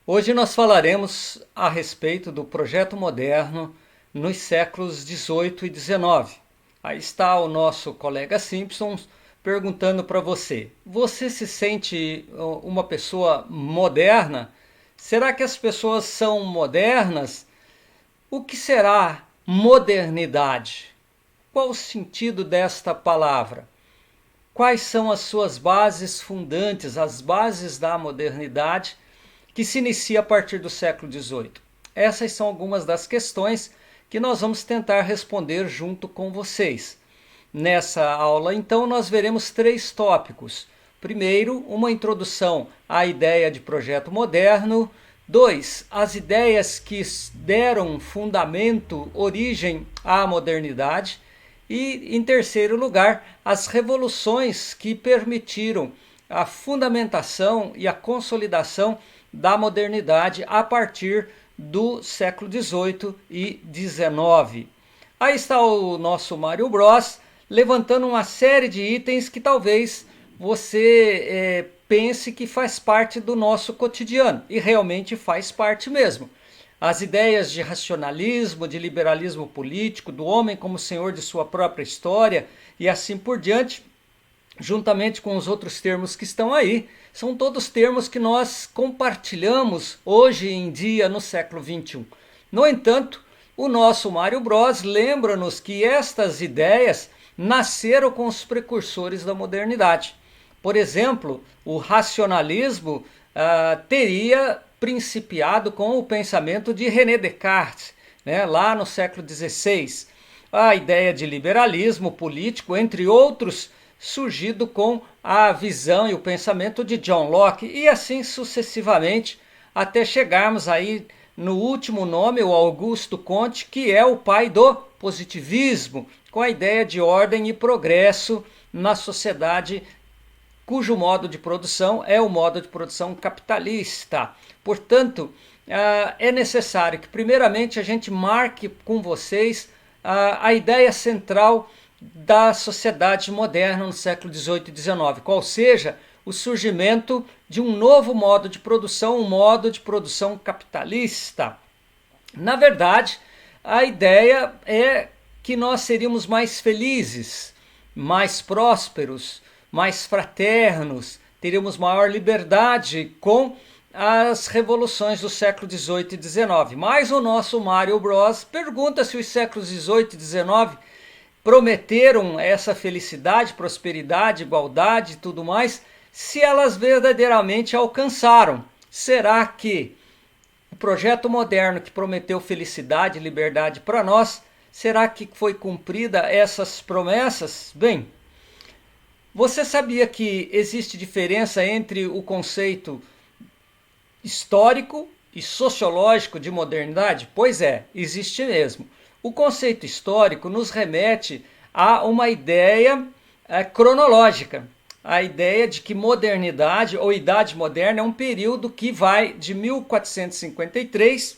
Hoje nós falaremos a respeito do projeto moderno nos séculos XVIII e XIX. Aí está o nosso colega Simpson perguntando para você: você se sente uma pessoa moderna? Será que as pessoas são modernas? O que será modernidade? Qual o sentido desta palavra? Quais são as suas bases fundantes, as bases da modernidade que se inicia a partir do século XVIII? Essas são algumas das questões que nós vamos tentar responder junto com vocês. Nessa aula, então, nós veremos 3 tópicos. Primeiro, uma introdução à ideia de projeto moderno. 2, as ideias que deram fundamento, origem à modernidade. E, em terceiro lugar, as revoluções que permitiram a fundamentação e a consolidação da modernidade a partir do século XVIII e XIX. Aí está o nosso Mário Bros levantando uma série de itens que talvez você pense que faz parte do nosso cotidiano, e realmente faz parte mesmo. As ideias de racionalismo, de liberalismo político, do homem como senhor de sua própria história e assim por diante, juntamente com os outros termos que estão aí, são todos termos que nós compartilhamos hoje em dia no século XXI. No entanto, o nosso Mário Bros lembra-nos que estas ideias nasceram com os precursores da modernidade. Por exemplo, o racionalismo teria principiado com o pensamento de René Descartes, lá no século XVI. A ideia de liberalismo político, entre outros, surgido com a visão e o pensamento de John Locke, e assim sucessivamente, até chegarmos aí no último nome, o Augusto Comte, que é o pai do positivismo, com a ideia de ordem e progresso na sociedade cujo modo de produção é o modo de produção capitalista. Portanto, é necessário que primeiramente a gente marque com vocês a ideia central da sociedade moderna no século XVIII e XIX, qual seja o surgimento de um novo modo de produção, um modo de produção capitalista. Na verdade, a ideia é que nós seríamos mais felizes, mais prósperos, mais fraternos, teríamos maior liberdade com as revoluções do século XVIII e XIX. Mas o nosso Mário Bros pergunta se os séculos XVIII e XIX prometeram essa felicidade, prosperidade, igualdade e tudo mais, se elas verdadeiramente alcançaram. Será que o projeto moderno que prometeu felicidade e liberdade para nós, será que foi cumprida essas promessas? Bem, você sabia que existe diferença entre o conceito histórico e sociológico de modernidade? Pois é, existe mesmo. O conceito histórico nos remete a uma ideia cronológica, a ideia de que modernidade ou idade moderna é um período que vai de 1453,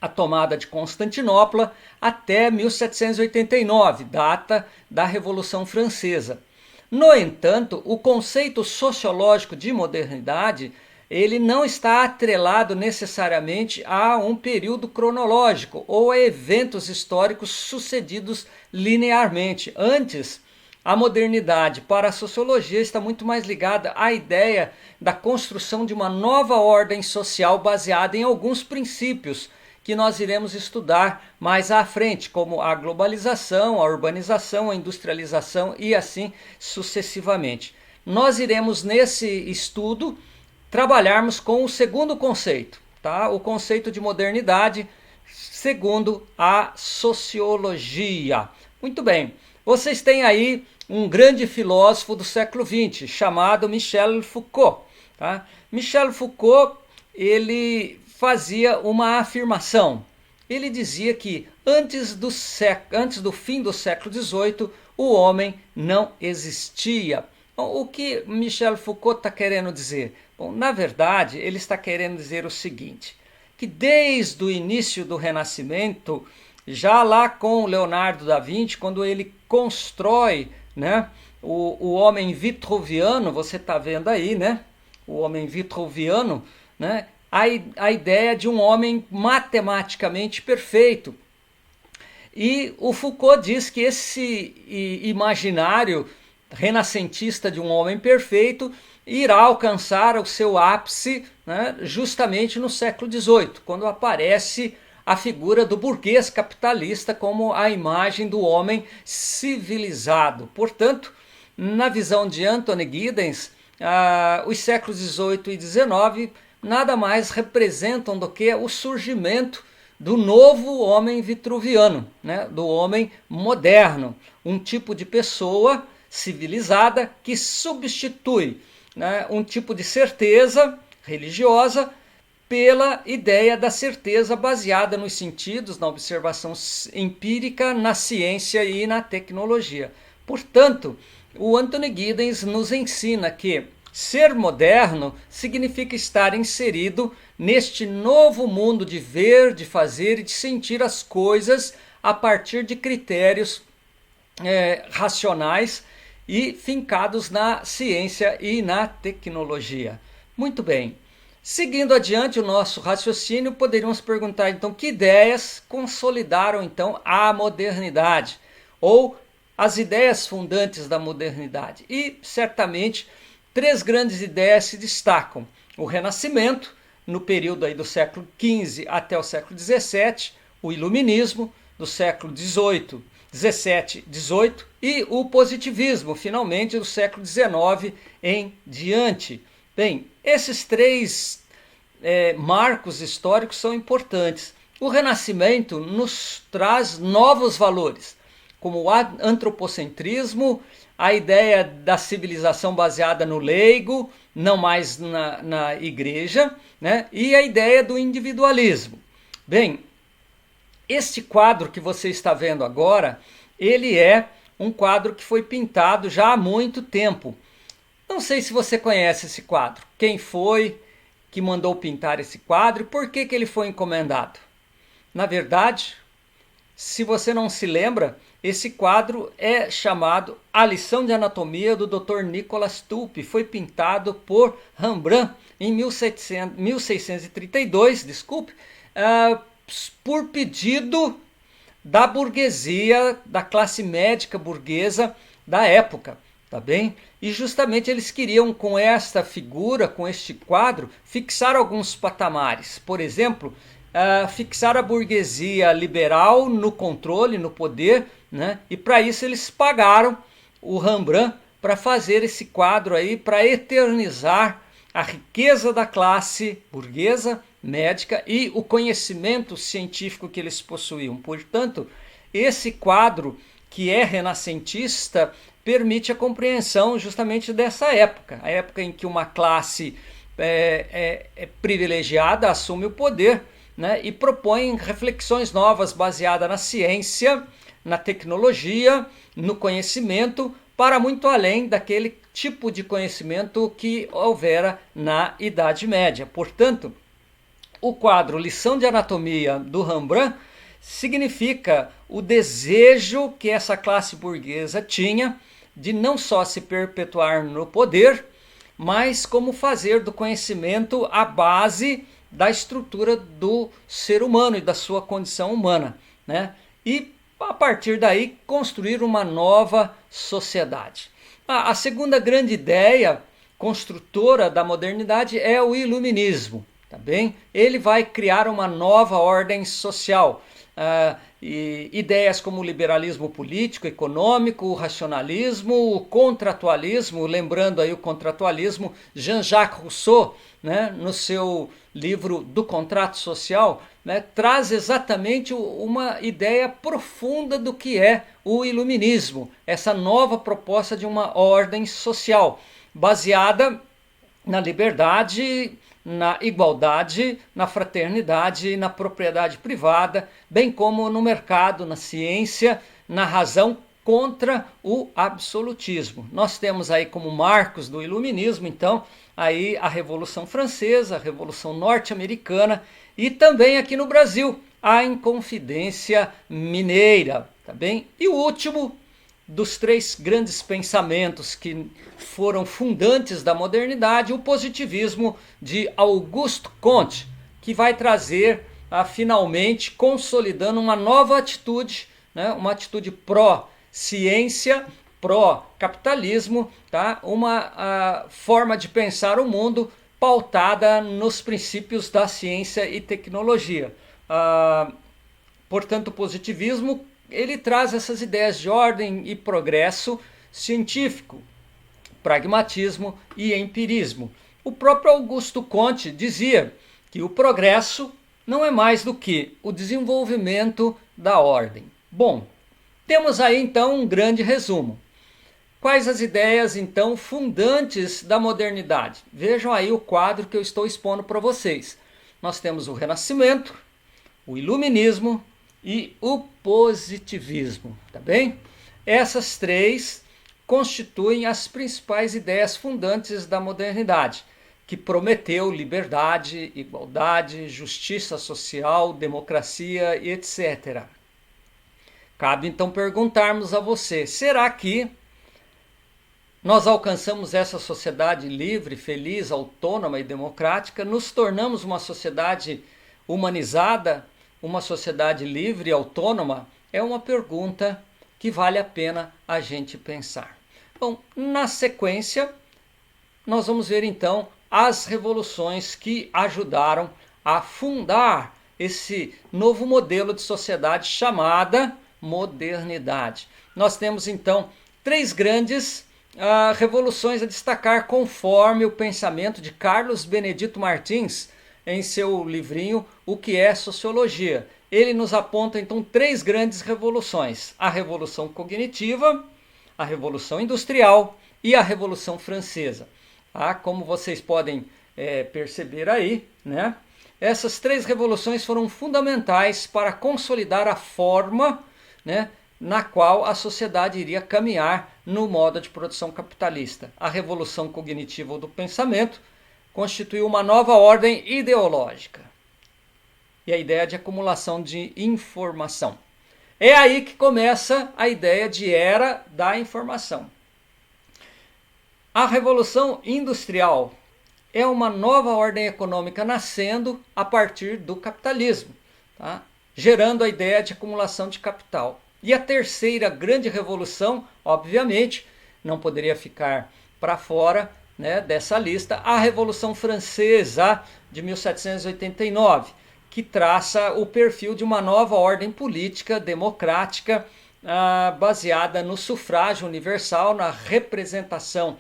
a tomada de Constantinopla, até 1789, data da Revolução Francesa. No entanto, o conceito sociológico de modernidade ele não está atrelado necessariamente a um período cronológico ou a eventos históricos sucedidos linearmente. Antes, a modernidade para a sociologia está muito mais ligada à ideia da construção de uma nova ordem social baseada em alguns princípios que nós iremos estudar mais à frente, como a globalização, a urbanização, a industrialização e assim sucessivamente. Nós iremos nesse estudo trabalharmos com o segundo conceito, tá? O conceito de modernidade segundo a sociologia. Muito bem, vocês têm aí um grande filósofo do século XX chamado Michel Foucault. Tá? Michel Foucault ele fazia uma afirmação. Ele dizia que antes do fim do século XVIII o homem não existia. Bom, o que Michel Foucault está querendo dizer? Bom, na verdade, ele está querendo dizer o seguinte, que desde o início do Renascimento, já lá com Leonardo da Vinci, quando ele constrói, o homem vitruviano, você está vendo aí, o homem vitruviano, a ideia de um homem matematicamente perfeito. E o Foucault diz que esse imaginário renascentista de um homem perfeito irá alcançar o seu ápice, né, justamente no século XVIII, quando aparece a figura do burguês capitalista como a imagem do homem civilizado. Portanto, na visão de Anthony Giddens, os séculos XVIII e XIX nada mais representam do que o surgimento do novo homem vitruviano, né? Do homem moderno, um tipo de pessoa civilizada que substitui, né, um tipo de certeza religiosa pela ideia da certeza baseada nos sentidos, na observação empírica, na ciência e na tecnologia. Portanto, o Anthony Giddens nos ensina que ser moderno significa estar inserido neste novo mundo de ver, de fazer e de sentir as coisas a partir de critérios racionais e fincados na ciência e na tecnologia. Muito bem. Seguindo adiante o nosso raciocínio, poderíamos perguntar então que ideias consolidaram então a modernidade ou as ideias fundantes da modernidade. E certamente três grandes ideias se destacam: o Renascimento, no período aí do século XV até o século XVII, o Iluminismo, do século XVIII, XVII, XVIII, e o Positivismo, finalmente, do século XIX em diante. Bem, esses três marcos históricos são importantes. O Renascimento nos traz novos valores, como o antropocentrismo, a ideia da civilização baseada no leigo, não mais na igreja, né? E a ideia do individualismo. Bem, este quadro que você está vendo agora, ele é um quadro que foi pintado já há muito tempo. Não sei se você conhece esse quadro. Quem foi que mandou pintar esse quadro e por que ele foi encomendado? Na verdade, se você não se lembra, esse quadro é chamado A Lição de Anatomia do Dr. Nicolas Tulpe. Foi pintado por Rembrandt em 1632, por pedido da burguesia, da classe médica burguesa da época, tá bem? E justamente eles queriam, com esta figura, com este quadro, fixar alguns patamares. Por exemplo, fixar a burguesia liberal no controle, no poder, né? E para isso eles pagaram o Rembrandt para fazer esse quadro aí, para eternizar a riqueza da classe burguesa médica e o conhecimento científico que eles possuíam. Portanto, esse quadro, que é renascentista, permite a compreensão justamente dessa época, a época em que uma classe privilegiada assume o poder, né, e propõe reflexões novas baseadas na ciência, na tecnologia, no conhecimento, para muito além daquele tipo de conhecimento que houvera na Idade Média. Portanto, o quadro Lição de Anatomia do Rembrandt significa o desejo que essa classe burguesa tinha de não só se perpetuar no poder, mas como fazer do conhecimento a base da estrutura do ser humano e da sua condição humana, né? E a partir daí construir uma nova sociedade. A segunda grande ideia construtora da modernidade é o iluminismo, tá bem? Ele vai criar uma nova ordem social. E ideias como o liberalismo político, econômico, o racionalismo, o contratualismo, lembrando aí o contratualismo, Jean-Jacques Rousseau, né, no seu livro Do Contrato Social, né, traz exatamente uma ideia profunda do que é o iluminismo, essa nova proposta de uma ordem social, baseada na liberdade, na igualdade, na fraternidade, na propriedade privada, bem como no mercado, na ciência, na razão, contra o absolutismo. Nós temos aí como marcos do iluminismo, então, aí a Revolução Francesa, a Revolução Norte-Americana e também aqui no Brasil, a Inconfidência Mineira, tá bem? E o último dos três grandes pensamentos que foram fundantes da modernidade, o positivismo de Auguste Comte, que vai trazer, finalmente, consolidando uma nova atitude, né, uma atitude pró-ciência, pró-capitalismo, tá? Uma forma de pensar o mundo pautada nos princípios da ciência e tecnologia. Portanto, o positivismo ele traz essas ideias de ordem e progresso científico, pragmatismo e empirismo. O próprio Auguste Comte dizia que o progresso não é mais do que o desenvolvimento da ordem. Bom, temos aí então um grande resumo. Quais as ideias então fundantes da modernidade? Vejam aí o quadro que eu estou expondo para vocês. Nós temos o Renascimento, o Iluminismo e o Positivismo, tá bem? Essas três constituem as principais ideias fundantes da modernidade, que prometeu liberdade, igualdade, justiça social, democracia e etc. Cabe então perguntarmos a você, será que nós alcançamos essa sociedade livre, feliz, autônoma e democrática? Nos tornamos uma sociedade humanizada, uma sociedade livre e autônoma? É uma pergunta que vale a pena a gente pensar. Bom, na sequência, nós vamos ver então as revoluções que ajudaram a fundar esse novo modelo de sociedade chamada modernidade. Nós temos então três grandes revoluções a destacar conforme o pensamento de Carlos Benedito Martins em seu livrinho O que é Sociologia. Ele nos aponta então três grandes revoluções: a Revolução Cognitiva, a Revolução Industrial e a Revolução Francesa. Como vocês podem perceber aí, né? Essas três revoluções foram fundamentais para consolidar a forma, né, na qual a sociedade iria caminhar no modo de produção capitalista. A Revolução Cognitiva ou do Pensamento constituiu uma nova ordem ideológica e a ideia de acumulação de informação. É aí que começa a ideia de era da informação. A Revolução Industrial é uma nova ordem econômica nascendo a partir do capitalismo, tá? Gerando a ideia de acumulação de capital. E a terceira grande revolução, obviamente, não poderia ficar para fora, né, dessa lista, a Revolução Francesa de 1789, que traça o perfil de uma nova ordem política democrática baseada no sufrágio universal, na representação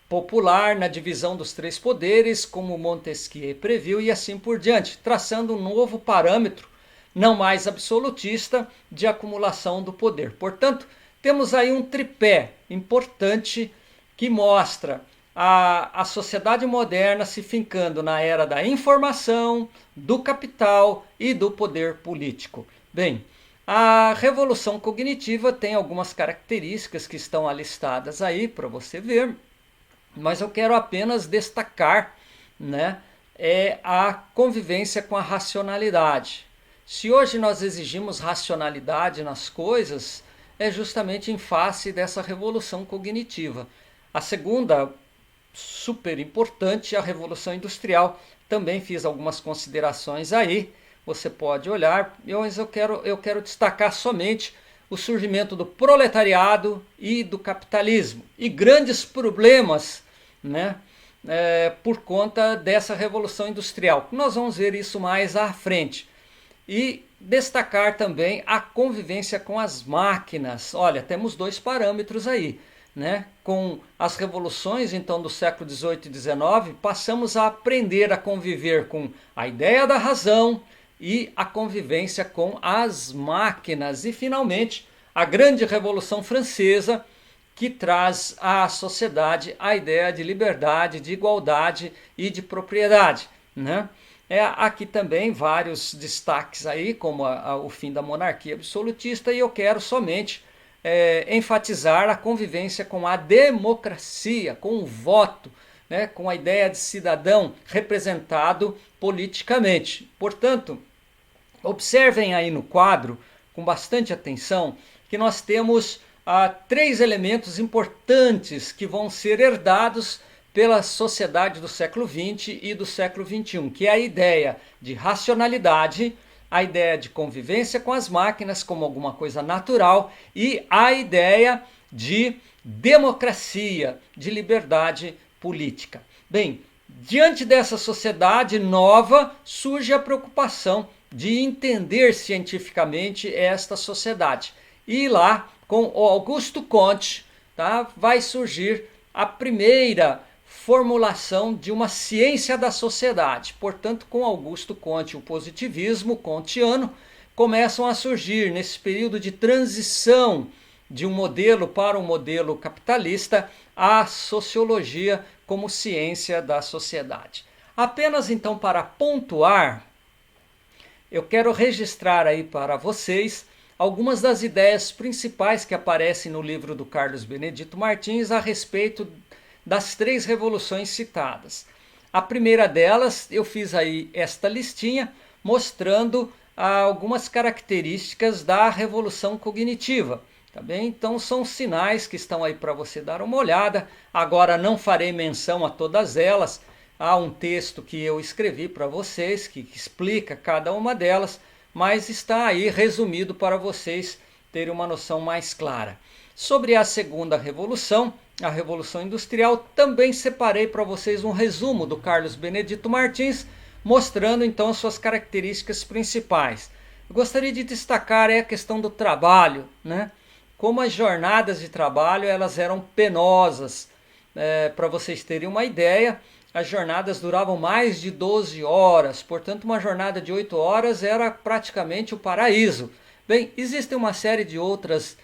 popular, na divisão dos três poderes, como Montesquieu previu, e assim por diante, traçando um novo parâmetro, não mais absolutista, de acumulação do poder. Portanto, temos aí um tripé importante que mostra a sociedade moderna se fincando na era da informação, do capital e do poder político. Bem, a Revolução Cognitiva tem algumas características que estão alistadas aí para você ver, mas eu quero apenas destacar, né, a convivência com a racionalidade. Se hoje nós exigimos racionalidade nas coisas, é justamente em face dessa revolução cognitiva. A segunda, super importante, a Revolução Industrial. Também fiz algumas considerações aí, você pode olhar, mas eu quero destacar somente o surgimento do proletariado e do capitalismo. E grandes problemas, né, por conta dessa Revolução Industrial. Nós vamos ver isso mais à frente. E destacar também a convivência com as máquinas. Olha, temos dois parâmetros aí, né? Com as revoluções então do século XVIII e XIX, passamos a aprender a conviver com a ideia da razão e a convivência com as máquinas. E finalmente, a grande Revolução Francesa, que traz à sociedade a ideia de liberdade, de igualdade e de propriedade, né? Aqui também vários destaques aí, como o fim da monarquia absolutista, e eu quero somente enfatizar a convivência com a democracia, com o voto, né, com a ideia de cidadão representado politicamente. Portanto, observem aí no quadro, com bastante atenção, que nós temos três elementos importantes que vão ser herdados pela sociedade do século XX e do século XXI, que é a ideia de racionalidade, a ideia de convivência com as máquinas como alguma coisa natural e a ideia de democracia, de liberdade política. Bem, diante dessa sociedade nova, surge a preocupação de entender cientificamente esta sociedade. E lá, com o Augusto Comte, tá, vai surgir a primeira formulação de uma ciência da sociedade. Portanto, com Augusto Comte, o positivismo kantiano começam a surgir nesse período de transição de um modelo para um modelo capitalista, a sociologia como ciência da sociedade. Apenas então para pontuar, eu quero registrar aí para vocês algumas das ideias principais que aparecem no livro do Carlos Benedito Martins a respeito das três revoluções citadas. A primeira delas, eu fiz aí esta listinha mostrando algumas características da revolução cognitiva. Tá bem? Então são sinais que estão aí para você dar uma olhada. Agora não farei menção a todas elas. Há um texto que eu escrevi para vocês que explica cada uma delas, mas está aí resumido para vocês terem uma noção mais clara. Sobre a segunda revolução, a Revolução Industrial, também separei para vocês um resumo do Carlos Benedito Martins, mostrando então suas características principais. Eu gostaria de destacar a questão do trabalho, né? Como as jornadas de trabalho elas eram penosas. Para vocês terem uma ideia, as jornadas duravam mais de 12 horas, portanto uma jornada de 8 horas era praticamente o paraíso. Bem, existem uma série de outras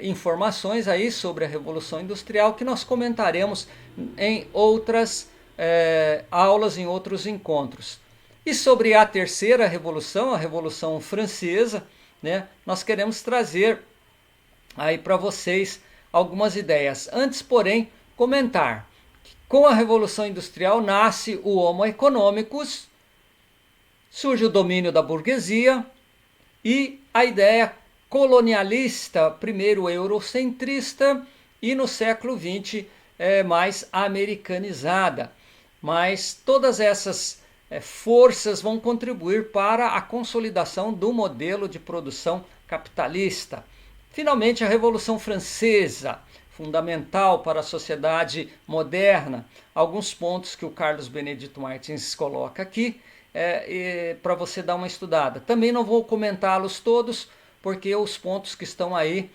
informações aí sobre a Revolução Industrial que nós comentaremos em outras aulas, em outros encontros. E sobre a terceira revolução, a Revolução Francesa, né, nós queremos trazer aí para vocês algumas ideias. Antes, porém, comentar que com a Revolução Industrial nasce o Homo economicus, surge o domínio da burguesia e a ideia colonialista, primeiro eurocentrista e no século XX mais americanizada. Mas todas essas forças vão contribuir para a consolidação do modelo de produção capitalista. Finalmente, a Revolução Francesa, fundamental para a sociedade moderna. Alguns pontos que o Carlos Benedito Martins coloca aqui para você dar uma estudada. Também não vou comentá-los todos, porque os pontos que estão aí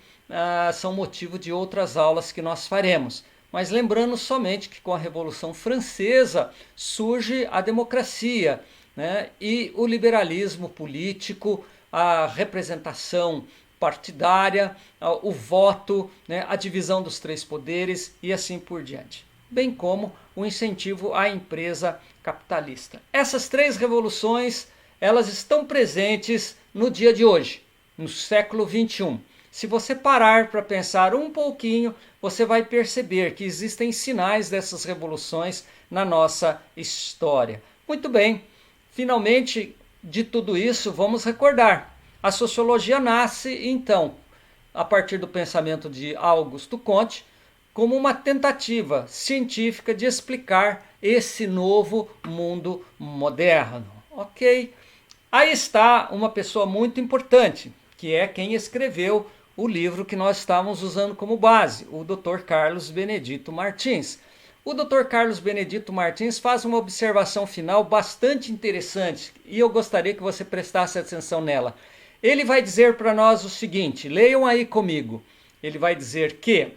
são motivo de outras aulas que nós faremos. Mas lembrando somente que com a Revolução Francesa surge a democracia, né, e o liberalismo político, a representação partidária, o voto, né, a divisão dos três poderes e assim por diante. Bem como o incentivo à empresa capitalista. Essas três revoluções, elas estão presentes no dia de hoje, no século XXI. Se você parar para pensar um pouquinho, você vai perceber que existem sinais dessas revoluções na nossa história. Muito bem, finalmente, de tudo isso, vamos recordar. A sociologia nasce, então, a partir do pensamento de Augusto Comte, como uma tentativa científica de explicar esse novo mundo moderno. Ok? Aí está uma pessoa muito importante, que é quem escreveu o livro que nós estávamos usando como base, o Dr. Carlos Benedito Martins. O Dr. Carlos Benedito Martins faz uma observação final bastante interessante e eu gostaria que você prestasse atenção nela. Ele vai dizer para nós o seguinte, leiam aí comigo. Ele vai dizer que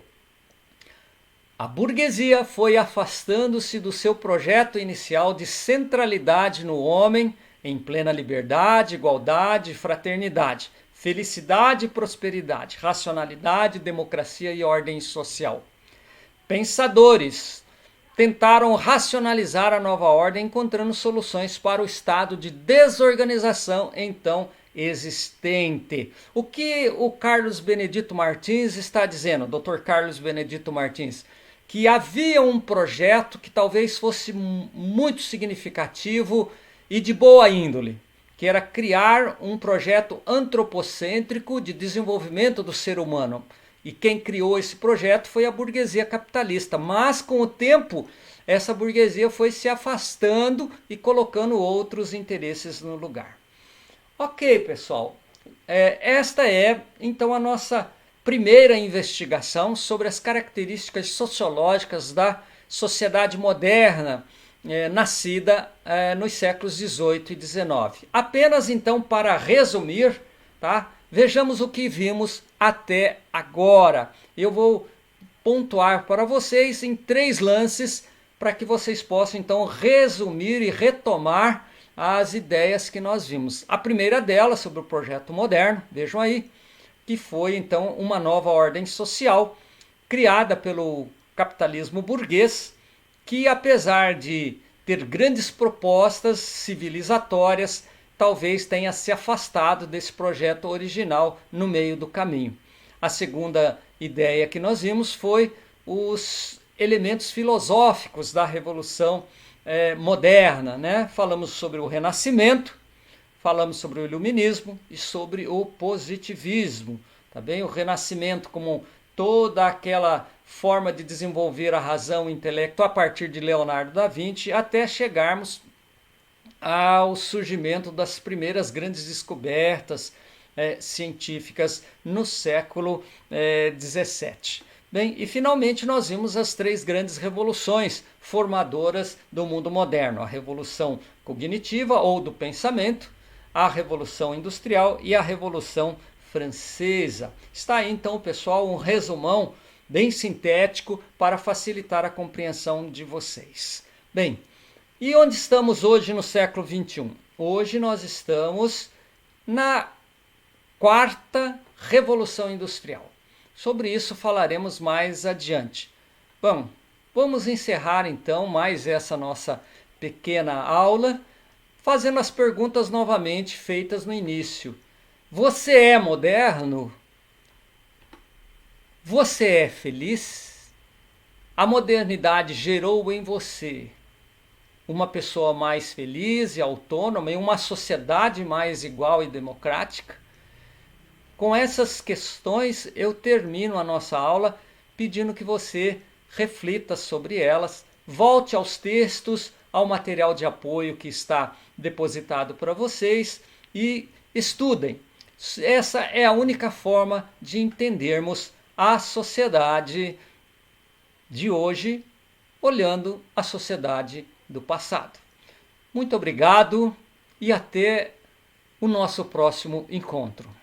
a burguesia foi afastando-se do seu projeto inicial de centralidade no homem em plena liberdade, igualdade, fraternidade, felicidade e prosperidade, racionalidade, democracia e ordem social. Pensadores tentaram racionalizar a nova ordem encontrando soluções para o estado de desorganização então existente. O que o Carlos Benedito Martins está dizendo, Dr. Carlos Benedito Martins? Que havia um projeto que talvez fosse muito significativo e de boa índole, que era criar um projeto antropocêntrico de desenvolvimento do ser humano. E quem criou esse projeto foi a burguesia capitalista. Mas com o tempo, essa burguesia foi se afastando e colocando outros interesses no lugar. Ok, pessoal. Esta é então a nossa primeira investigação sobre as características sociológicas da sociedade moderna, nascida nos séculos XVIII e XIX. Apenas então para resumir, tá? Vejamos o que vimos até agora. Eu vou pontuar para vocês em 3 lances para que vocês possam então resumir e retomar as ideias que nós vimos. A primeira delas sobre o projeto moderno, vejam aí, que foi então uma nova ordem social criada pelo capitalismo burguês, que apesar de ter grandes propostas civilizatórias, talvez tenha se afastado desse projeto original no meio do caminho. A segunda ideia que nós vimos foi os elementos filosóficos da Revolução moderna, né? Falamos sobre o Renascimento, falamos sobre o Iluminismo e sobre o Positivismo. Tá bem? O Renascimento como toda aquela forma de desenvolver a razão e o intelecto a partir de Leonardo da Vinci até chegarmos ao surgimento das primeiras grandes descobertas científicas no século XVII. Bem, e finalmente nós vimos as 3 grandes revoluções formadoras do mundo moderno. A revolução cognitiva ou do pensamento, a revolução industrial e a revolução francesa. Está aí então, pessoal, um resumão bem sintético para facilitar a compreensão de vocês. Bem, e onde estamos hoje no século XXI? Hoje nós estamos na 4ª Revolução Industrial. Sobre isso falaremos mais adiante. Bom, vamos encerrar então mais essa nossa pequena aula, fazendo as perguntas novamente feitas no início. Você é moderno? Você é feliz? A modernidade gerou em você uma pessoa mais feliz e autônoma, em uma sociedade mais igual e democrática? Com essas questões eu termino a nossa aula pedindo que você reflita sobre elas, volte aos textos, ao material de apoio que está depositado para vocês e estudem. Essa é a única forma de entendermos a sociedade de hoje, olhando a sociedade do passado. Muito obrigado e até o nosso próximo encontro.